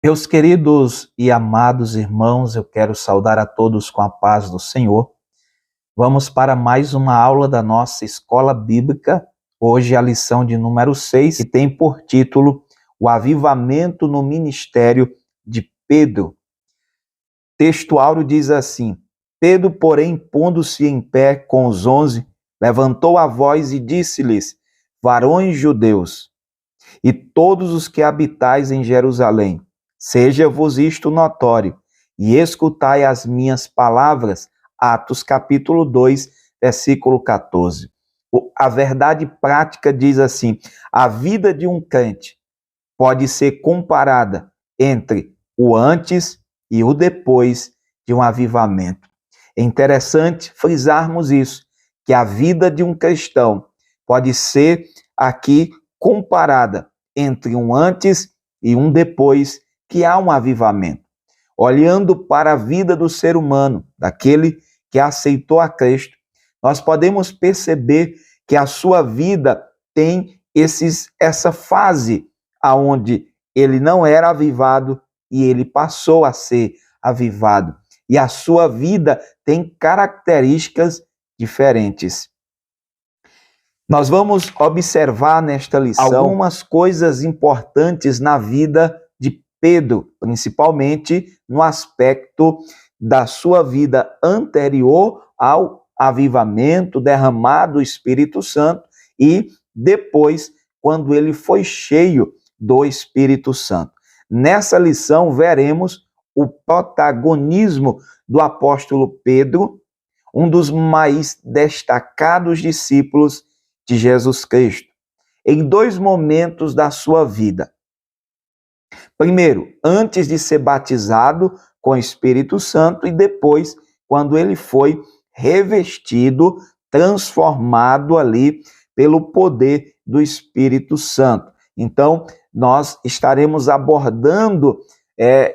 Meus queridos e amados irmãos, eu quero saudar a todos com a paz do Senhor. Vamos para mais uma aula da nossa escola bíblica. Hoje a lição de número 6, que tem por título O Avivamento no Ministério de Pedro. O texto áureo diz assim: Pedro, porém, pondo-se em pé com os 11, levantou a voz e disse-lhes: Varões judeus, e todos os que habitais em Jerusalém, seja-vos isto notório, e escutai as minhas palavras. Atos capítulo 2, versículo 14. A verdade prática diz assim: a vida de um crente pode ser comparada entre o antes e o depois de um avivamento. É interessante frisarmos isso, que a vida de um cristão pode ser aqui comparada entre um antes e um depois que há um avivamento. Olhando para a vida do ser humano, daquele que aceitou a Cristo, nós podemos perceber que a sua vida tem essa fase aonde ele não era avivado e ele passou a ser avivado. E a sua vida tem características diferentes. Nós vamos observar nesta lição algumas coisas importantes na vida de Pedro, principalmente no aspecto da sua vida anterior ao avivamento, derramado do Espírito Santo, e depois, quando ele foi cheio do Espírito Santo. Nessa lição, veremos o protagonismo do apóstolo Pedro, um dos mais destacados discípulos de Jesus Cristo, em dois momentos da sua vida. Primeiro, antes de ser batizado com o Espírito Santo, e depois, quando ele foi revestido, transformado ali pelo poder do Espírito Santo. Então, nós estaremos abordando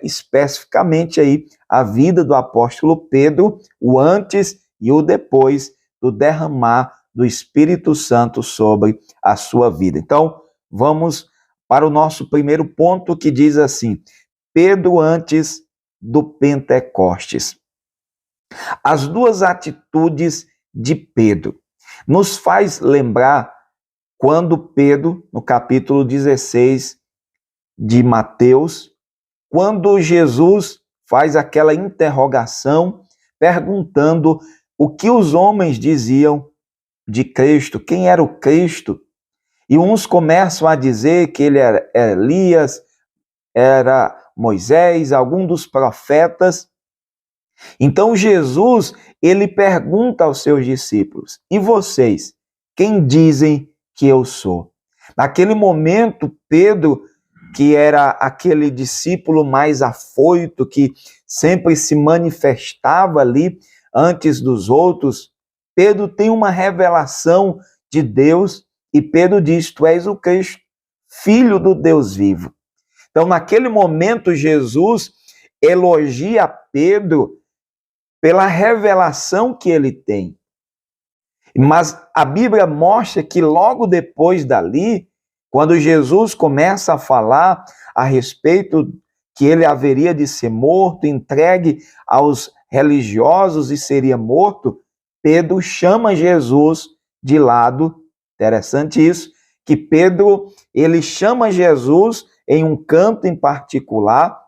especificamente aí a vida do apóstolo Pedro, o antes e o depois do derramar do Espírito Santo sobre a sua vida. Então, vamos para o nosso primeiro ponto, que diz assim: Pedro antes do Pentecostes. As duas atitudes de Pedro nos faz lembrar quando Pedro, no capítulo 16 de Mateus, quando Jesus faz aquela interrogação perguntando o que os homens diziam de Cristo, quem era o Cristo, e uns começam a dizer que ele era Elias, era Moisés, algum dos profetas. Então Jesus, ele pergunta aos seus discípulos: e vocês, quem dizem que eu sou? Naquele momento, Pedro, que era aquele discípulo mais afoito, que sempre se manifestava ali antes dos outros, Pedro tem uma revelação de Deus e Pedro diz: tu és o Cristo, filho do Deus vivo. Então, naquele momento, Jesus elogia Pedro pela revelação que ele tem. Mas a Bíblia mostra que logo depois dali, quando Jesus começa a falar a respeito que ele haveria de ser morto, entregue aos religiosos e seria morto, Pedro chama Jesus de lado. Interessante isso, que Pedro, ele chama Jesus em um canto em particular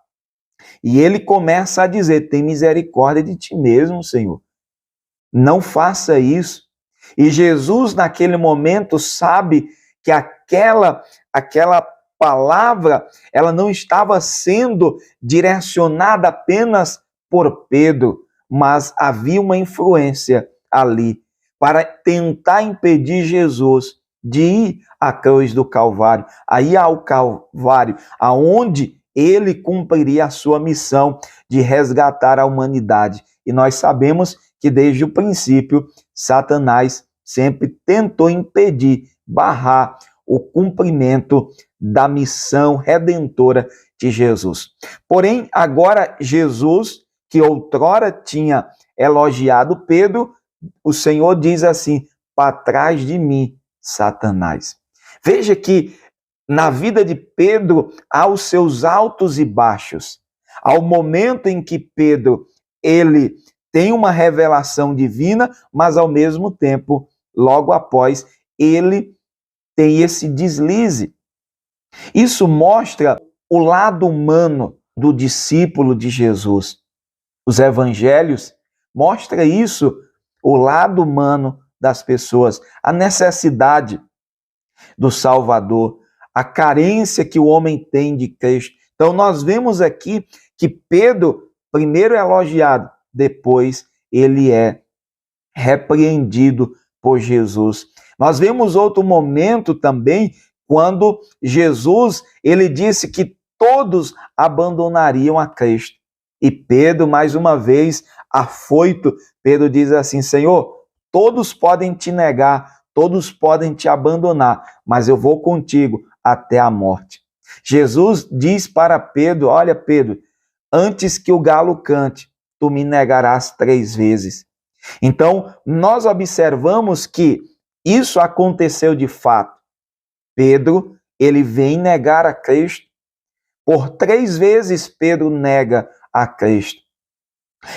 e ele começa a dizer: tem misericórdia de ti mesmo, Senhor. Não faça isso. E Jesus, naquele momento, sabe que aquela palavra, ela não estava sendo direcionada apenas por Pedro, mas havia uma influência ali para tentar impedir Jesus de ir à cruz do Calvário, a ir ao Calvário, aonde ele cumpriria a sua missão de resgatar a humanidade. E nós sabemos que desde o princípio, Satanás sempre tentou impedir, barrar o cumprimento da missão redentora de Jesus. Porém, agora Jesus, que outrora tinha elogiado Pedro, o Senhor diz assim: para trás de mim, Satanás. Veja que na vida de Pedro há os seus altos e baixos. Ao momento em que Pedro, ele tem uma revelação divina, mas ao mesmo tempo, logo após, ele tem esse deslize. Isso mostra o lado humano do discípulo de Jesus. Os evangelhos mostram isso, o lado humano das pessoas, a necessidade do Salvador, a carência que o homem tem de Cristo. Então nós vemos aqui que Pedro, primeiro é elogiado, depois ele é repreendido por Jesus. Nós vemos outro momento também, quando Jesus, ele disse que todos abandonariam a Cristo. E Pedro, mais uma vez, afoito, Pedro diz assim: Senhor, todos podem te negar, todos podem te abandonar, mas eu vou contigo até a morte. Jesus diz para Pedro: olha, Pedro, antes que o galo cante, tu me negarás 3 vezes. Então, nós observamos que isso aconteceu de fato. Pedro, ele vem negar a Cristo. Por 3 vezes Pedro nega a Cristo.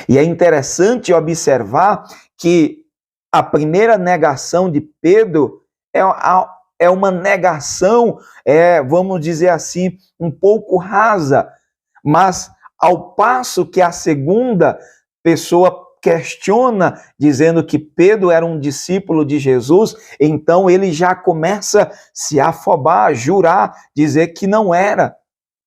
E é interessante observar que a primeira negação de Pedro é uma negação, vamos dizer assim, um pouco rasa, mas ao passo que a segunda pessoa questiona, dizendo que Pedro era um discípulo de Jesus, então ele já começa a se afobar, a jurar, dizer que não era.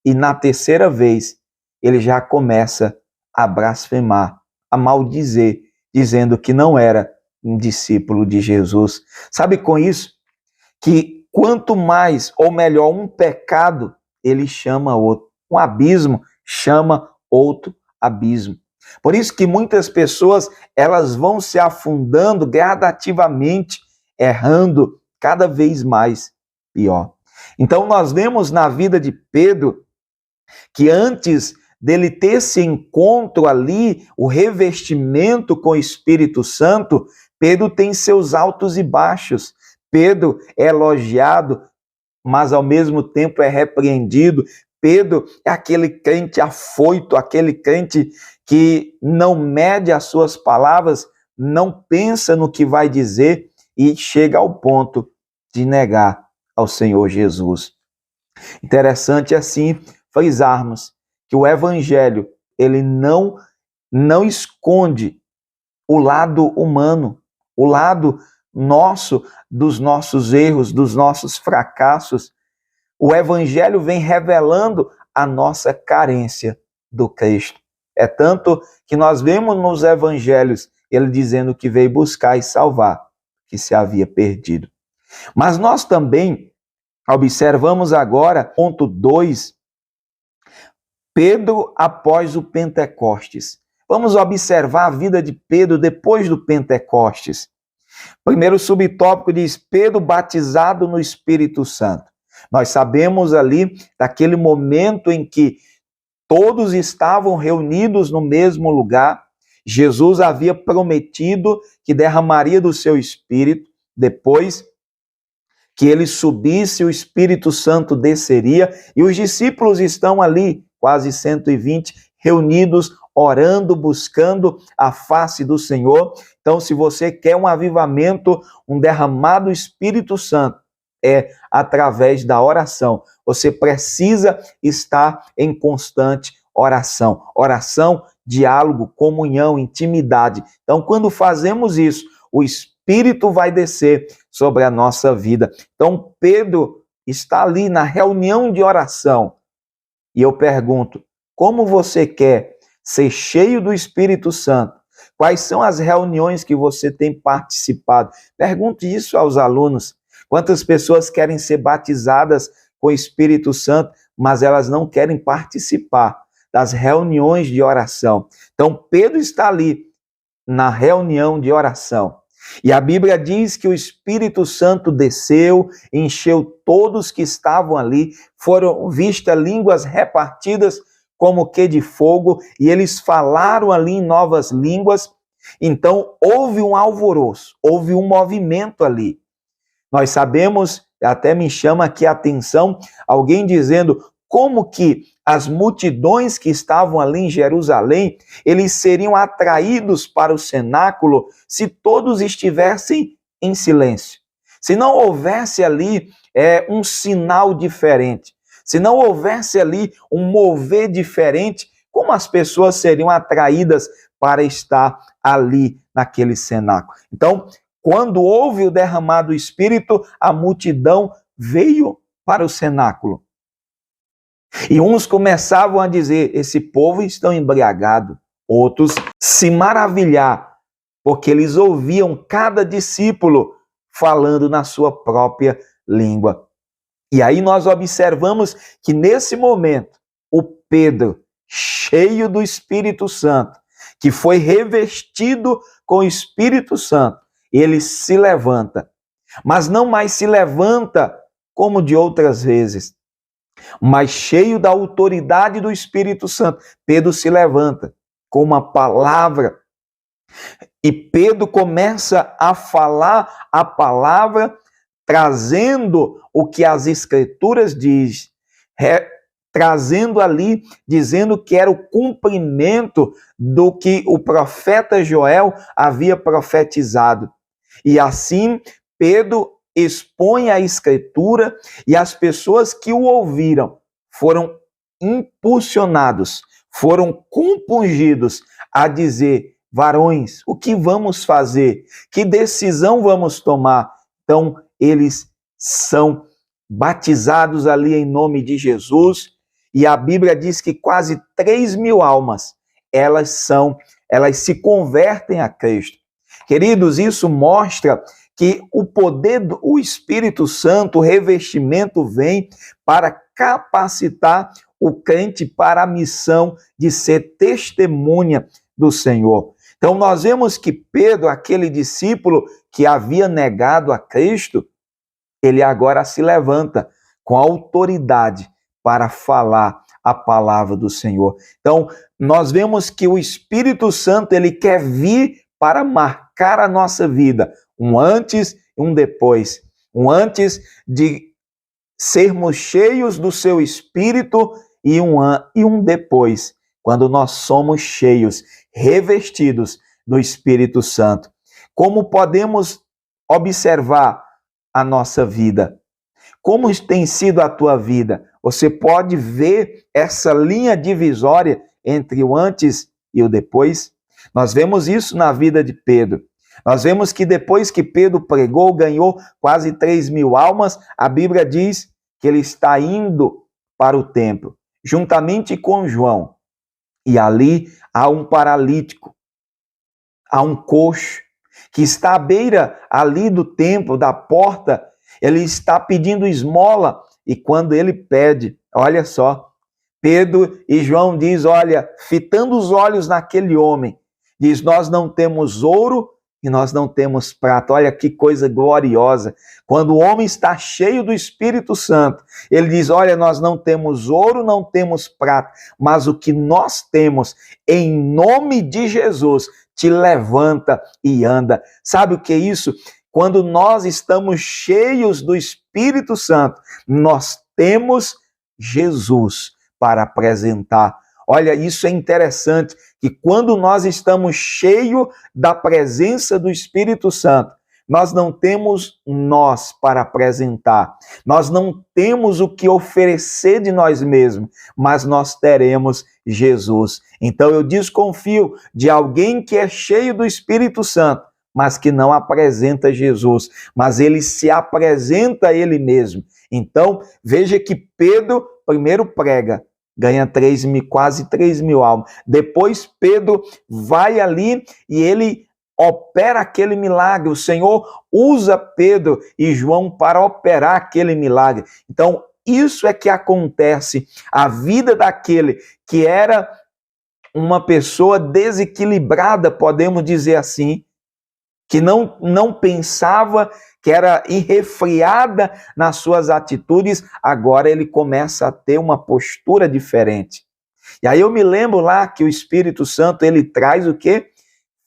E na terceira vez, ele já começa a blasfemar, a maldizer, dizendo que não era um discípulo de Jesus. Sabe com isso? Que quanto mais, ou melhor, um pecado, ele chama outro. Um abismo chama outro abismo. Por isso que muitas pessoas, elas vão se afundando gradativamente, errando cada vez mais pior. Então nós vemos na vida de Pedro que antes dele ter esse encontro ali, o revestimento com o Espírito Santo, Pedro tem seus altos e baixos. Pedro é elogiado, mas ao mesmo tempo é repreendido. Pedro é aquele crente afoito, aquele crente que não mede as suas palavras, não pensa no que vai dizer e chega ao ponto de negar ao Senhor Jesus. Interessante assim frisarmos que o Evangelho, ele não esconde o lado humano, o lado nosso, dos nossos erros, dos nossos fracassos. O Evangelho vem revelando a nossa carência do Cristo. É tanto que nós vemos nos Evangelhos ele dizendo que veio buscar e salvar que se havia perdido. Mas nós também observamos agora, ponto 2, Pedro após o Pentecostes. Vamos observar a vida de Pedro depois do Pentecostes. Primeiro subtópico diz Pedro batizado no Espírito Santo. Nós sabemos ali daquele momento em que todos estavam reunidos no mesmo lugar. Jesus havia prometido que derramaria do seu Espírito, depois que ele subisse, o Espírito Santo desceria, e os discípulos estão ali, quase 120, reunidos, orando, buscando a face do Senhor. Então, se você quer um avivamento, um derramado Espírito Santo, é através da oração. Você precisa estar em constante oração. Oração, diálogo, comunhão, intimidade. Então, quando fazemos isso, o Espírito vai descer sobre a nossa vida. Então, Pedro está ali na reunião de oração. E eu pergunto, como você quer ser cheio do Espírito Santo? Quais são as reuniões que você tem participado? Pergunte isso aos alunos. Quantas pessoas querem ser batizadas com o Espírito Santo, mas elas não querem participar das reuniões de oração? Então, Pedro está ali na reunião de oração. E a Bíblia diz que o Espírito Santo desceu, encheu todos que estavam ali, foram vistas línguas repartidas como que de fogo, e eles falaram ali em novas línguas. Então, houve um alvoroço, houve um movimento ali. Nós sabemos até me chama aqui a atenção, alguém dizendo como que as multidões que estavam ali em Jerusalém, eles seriam atraídos para o cenáculo se todos estivessem em silêncio. Se não houvesse ali um sinal diferente, se não houvesse ali um mover diferente, como as pessoas seriam atraídas para estar ali naquele cenáculo? Então, quando houve o derramado do Espírito, a multidão veio para o cenáculo. E uns começavam a dizer, esse povo está embriagado. Outros se maravilhar, porque eles ouviam cada discípulo falando na sua própria língua. E aí nós observamos que nesse momento, o Pedro, cheio do Espírito Santo, que foi revestido com o Espírito Santo, ele se levanta. Mas não mais se levanta como de outras vezes, mas cheio da autoridade do Espírito Santo. Pedro se levanta com uma palavra e Pedro começa a falar a palavra, trazendo o que as Escrituras diz, trazendo ali, dizendo que era o cumprimento do que o profeta Joel havia profetizado. E assim, Pedro expõe a Escritura e as pessoas que o ouviram foram impulsionados, foram compungidos a dizer, varões, o que vamos fazer? Que decisão vamos tomar? Então, eles são batizados ali em nome de Jesus, e a Bíblia diz que quase 3.000 almas, elas se convertem a Cristo. Queridos, isso mostra que o poder do Espírito Santo, o revestimento vem para capacitar o crente para a missão de ser testemunha do Senhor. Então nós vemos que Pedro, aquele discípulo que havia negado a Cristo, ele agora se levanta com autoridade para falar a palavra do Senhor. Então nós vemos que o Espírito Santo, ele quer vir para marcar a nossa vida, um antes e um depois. Um antes de sermos cheios do seu Espírito e um depois, quando nós somos cheios, revestidos do Espírito Santo. Como podemos observar a nossa vida? Como tem sido a tua vida? Você pode ver essa linha divisória entre o antes e o depois? Nós vemos isso na vida de Pedro. Nós vemos que depois que Pedro pregou, ganhou quase 3.000 almas, a Bíblia diz que ele está indo para o templo, juntamente com João. E ali há um paralítico, há um coxo, que está à beira ali do templo, da porta, ele está pedindo esmola, e quando ele pede, olha só, Pedro e João diz, olha, fitando os olhos naquele homem, diz, nós não temos ouro e nós não temos prata. Olha que coisa gloriosa. Quando o homem está cheio do Espírito Santo, ele diz, olha, nós não temos ouro, não temos prata, mas o que nós temos, em nome de Jesus, te levanta e anda. Sabe o que é isso? Quando nós estamos cheios do Espírito Santo, nós temos Jesus para apresentar. Olha, isso é interessante, que quando nós estamos cheios da presença do Espírito Santo, nós não temos nós para apresentar, nós não temos o que oferecer de nós mesmos, mas nós teremos Jesus. Então eu desconfio de alguém que é cheio do Espírito Santo, mas que não apresenta Jesus, mas ele se apresenta a ele mesmo. Então veja que Pedro primeiro prega, ganha quase 3.000 almas. Depois Pedro vai ali e ele opera aquele milagre. O Senhor usa Pedro e João para operar aquele milagre. Então, isso é que acontece. A vida daquele que era uma pessoa desequilibrada, podemos dizer assim, que não pensava, que era irrefriada nas suas atitudes, agora ele começa a ter uma postura diferente. E aí eu me lembro lá que o Espírito Santo, ele traz o quê?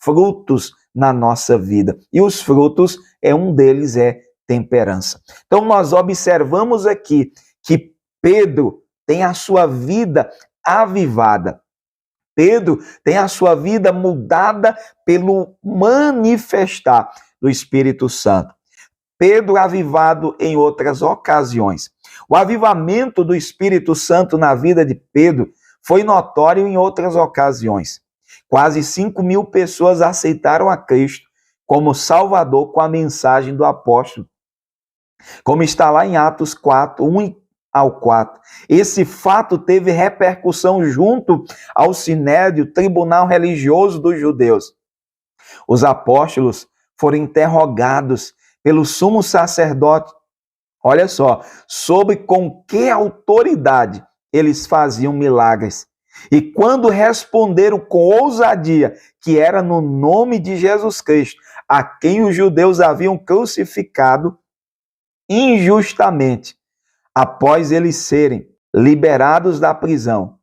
Frutos na nossa vida. E os frutos, um deles é temperança. Então nós observamos aqui que Pedro tem a sua vida avivada. Pedro tem a sua vida mudada pelo manifestar do Espírito Santo. Pedro avivado em outras ocasiões. O avivamento do Espírito Santo na vida de Pedro foi notório em outras ocasiões. Quase 5.000 pessoas aceitaram a Cristo como Salvador com a mensagem do apóstolo, como está lá em Atos 4, 1 ao 4. Esse fato teve repercussão junto ao Sinédrio, tribunal religioso dos judeus. Os apóstolos foram interrogados pelo sumo sacerdote, olha só, sobre com que autoridade eles faziam milagres. E quando responderam com ousadia que era no nome de Jesus Cristo, a quem os judeus haviam crucificado injustamente, após eles serem liberados da prisão,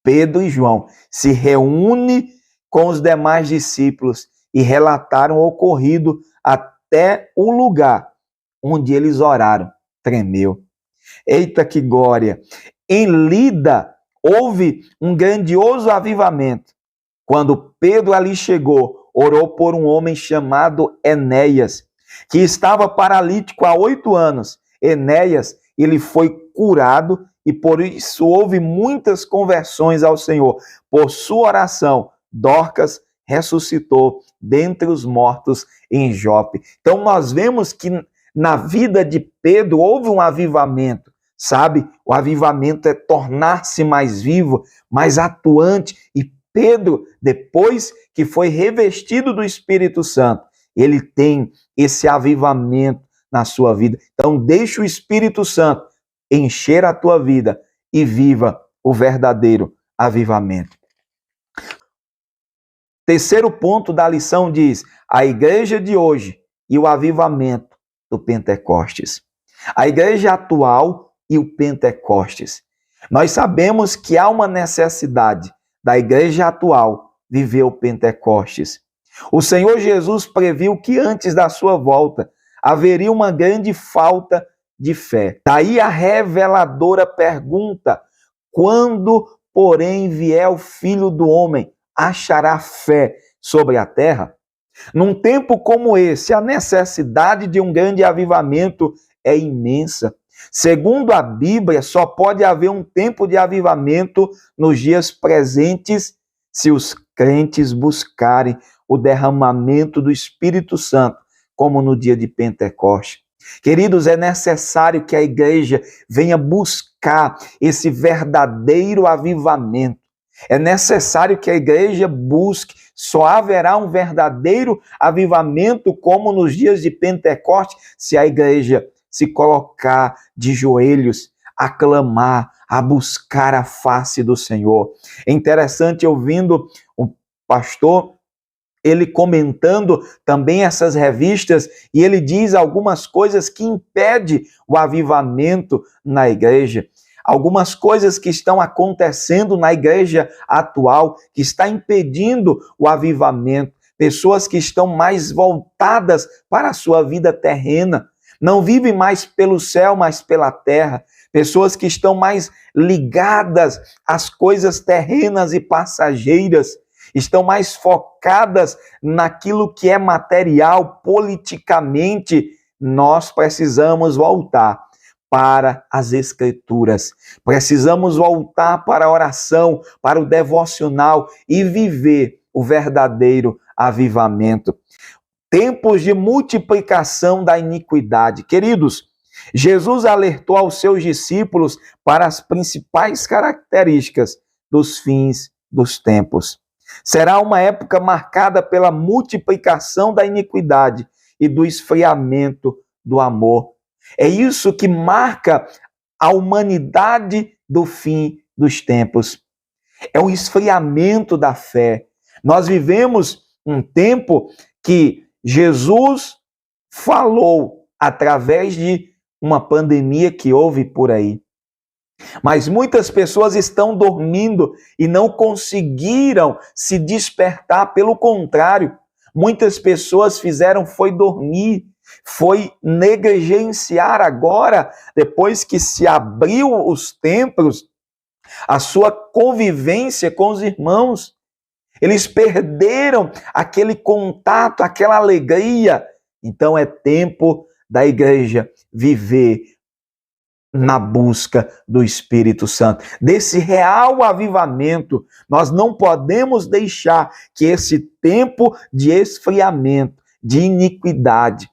Pedro e João se reúnem com os demais discípulos e relataram o ocorrido até o lugar onde eles oraram. Tremeu. Eita, que glória! Em Lida, houve um grandioso avivamento. Quando Pedro ali chegou, orou por um homem chamado Enéas, que estava paralítico há 8 anos. Enéas, ele foi curado e por isso houve muitas conversões ao Senhor. Por sua oração, Dorcas ressuscitou dentre os mortos em Jope. Então nós vemos que na vida de Pedro houve um avivamento, sabe? O avivamento é tornar-se mais vivo, mais atuante. E Pedro, depois que foi revestido do Espírito Santo, ele tem esse avivamento na sua vida. Então deixa o Espírito Santo encher a tua vida e viva o verdadeiro avivamento. Terceiro ponto da lição diz: a igreja de hoje e o avivamento do Pentecostes. A igreja atual e o Pentecostes. Nós sabemos que há uma necessidade da igreja atual viver o Pentecostes. O Senhor Jesus previu que antes da sua volta haveria uma grande falta de fé. Daí a reveladora pergunta: quando, porém, vier o Filho do Homem, achará fé sobre a terra? Num tempo como esse, a necessidade de um grande avivamento é imensa. Segundo a Bíblia, só pode haver um tempo de avivamento nos dias presentes se os crentes buscarem o derramamento do Espírito Santo, como no dia de Pentecostes. Queridos, é necessário que a igreja venha buscar esse verdadeiro avivamento. É necessário que a igreja busque. Só haverá um verdadeiro avivamento como nos dias de Pentecostes se a igreja se colocar de joelhos, a clamar, a buscar a face do Senhor. É interessante ouvindo o pastor, ele comentando também essas revistas, e ele diz algumas coisas que impedem o avivamento na igreja. Algumas coisas que estão acontecendo na igreja atual, que está impedindo o avivamento. Pessoas que estão mais voltadas para a sua vida terrena. Não vivem mais pelo céu, mas pela terra. Pessoas que estão mais ligadas às coisas terrenas e passageiras. Estão mais focadas naquilo que é material, politicamente. Nós precisamos voltar para as Escrituras. Precisamos voltar para a oração, para o devocional e viver o verdadeiro avivamento. Tempos de multiplicação da iniquidade. Queridos, Jesus alertou aos seus discípulos para as principais características dos fins dos tempos. Será uma época marcada pela multiplicação da iniquidade e do esfriamento do amor. É isso que marca a humanidade do fim dos tempos. É o esfriamento da fé. Nós vivemos um tempo que Jesus falou através de uma pandemia que houve por aí. Mas muitas pessoas estão dormindo e não conseguiram se despertar. Pelo contrário, muitas pessoas fizeram foi dormir. foi negligenciar agora, depois que se abriu os templos, a sua convivência com os irmãos. Eles perderam aquele contato, aquela alegria. Então é tempo da igreja viver na busca do Espírito Santo, desse real avivamento. Nós não podemos deixar que esse tempo de esfriamento, de iniquidade,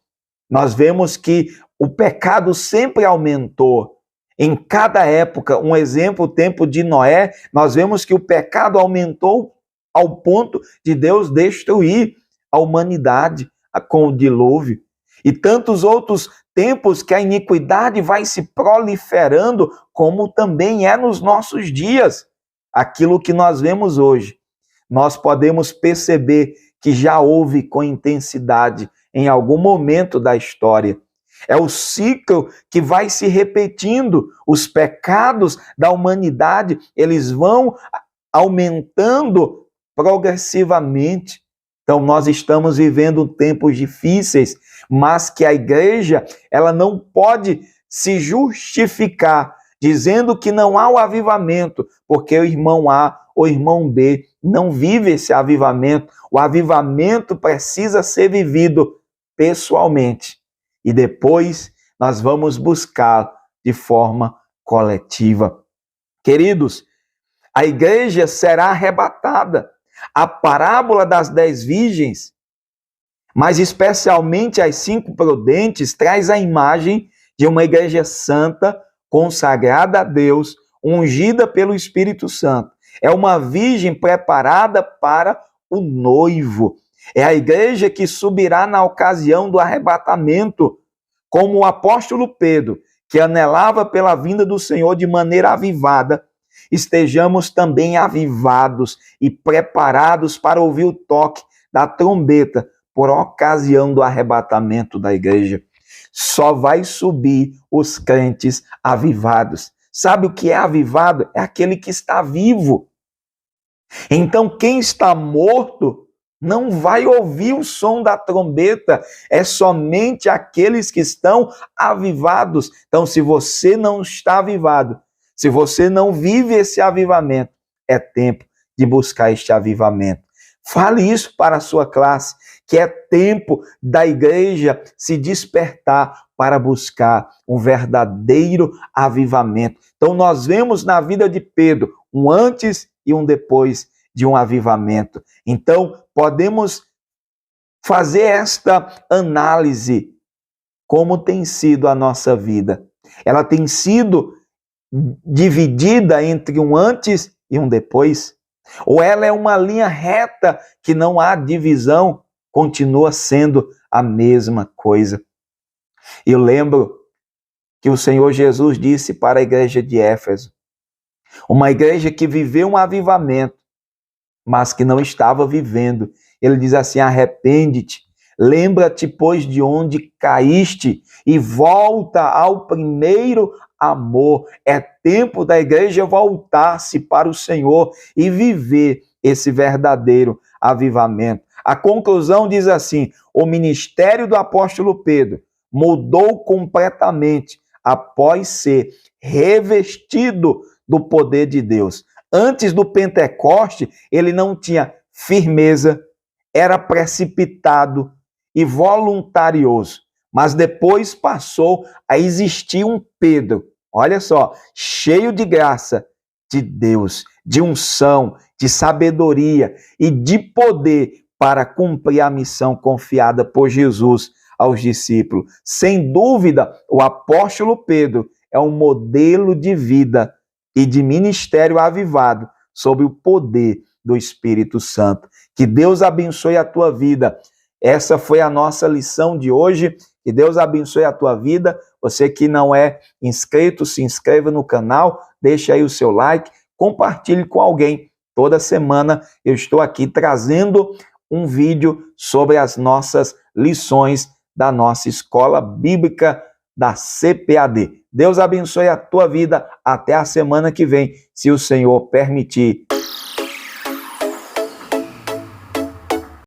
nós vemos que o pecado sempre aumentou. Em cada época, um exemplo, o tempo de Noé, nós vemos que o pecado aumentou ao ponto de Deus destruir a humanidade com o dilúvio. E tantos outros tempos que a iniquidade vai se proliferando, como também é nos nossos dias. Aquilo que nós vemos hoje, nós podemos perceber que já houve com intensidade em algum momento da história. É o ciclo que vai se repetindo. Os pecados da humanidade, eles vão aumentando progressivamente. Então nós estamos vivendo tempos difíceis, mas que a igreja, ela não pode se justificar dizendo que não há o avivamento, porque o irmão A ou o irmão B não vive esse avivamento. O avivamento precisa ser vivido pessoalmente e depois nós vamos buscar de forma coletiva. Queridos, a igreja será arrebatada. A parábola das 10 virgens, mas especialmente as 5 prudentes, traz a imagem de uma igreja santa, consagrada a Deus, ungida pelo Espírito Santo. É uma virgem preparada para o noivo. É a igreja que subirá na ocasião do arrebatamento, como o apóstolo Pedro, que anelava pela vinda do Senhor de maneira avivada. Estejamos também avivados e preparados para ouvir o toque da trombeta por ocasião do arrebatamento da igreja. Só vai subir os crentes avivados. Sabe o que é avivado? É aquele que está vivo. Então quem está morto não vai ouvir o som da trombeta, é somente aqueles que estão avivados. Então se você não está avivado, se você não vive esse avivamento, é tempo de buscar este avivamento. Fale isso para a sua classe, que é tempo da igreja se despertar para buscar um verdadeiro avivamento. Então nós vemos na vida de Pedro um antes e um depois de um avivamento. Então podemos fazer esta análise, como tem sido a nossa vida. Ela tem sido dividida entre um antes e um depois? Ou ela é uma linha reta que não há divisão, continua sendo a mesma coisa? Eu lembro que o Senhor Jesus disse para a igreja de Éfeso, uma igreja que viveu um avivamento, mas que não estava vivendo. Ele diz assim: arrepende-te, lembra-te, pois, de onde caíste e volta ao primeiro amor. É tempo da igreja voltar-se para o Senhor e viver esse verdadeiro avivamento. A conclusão diz assim: o ministério do apóstolo Pedro mudou completamente após ser revestido do poder de Deus. Antes do Pentecoste, ele não tinha firmeza, era precipitado e voluntarioso. Mas depois passou a existir um Pedro, olha só, cheio de graça de Deus, de unção, de sabedoria e de poder para cumprir a missão confiada por Jesus aos discípulos. Sem dúvida, o apóstolo Pedro é um modelo de vida e de ministério avivado sob o poder do Espírito Santo. Que Deus abençoe a tua vida. Essa foi a nossa lição de hoje. Que Deus abençoe a tua vida. Você que não é inscrito, se inscreva no canal, deixa aí o seu like, compartilhe com alguém. Toda semana eu estou aqui trazendo um vídeo sobre as nossas lições da nossa escola bíblica da CPAD. Deus abençoe a tua vida. Até a semana que vem, se o Senhor permitir.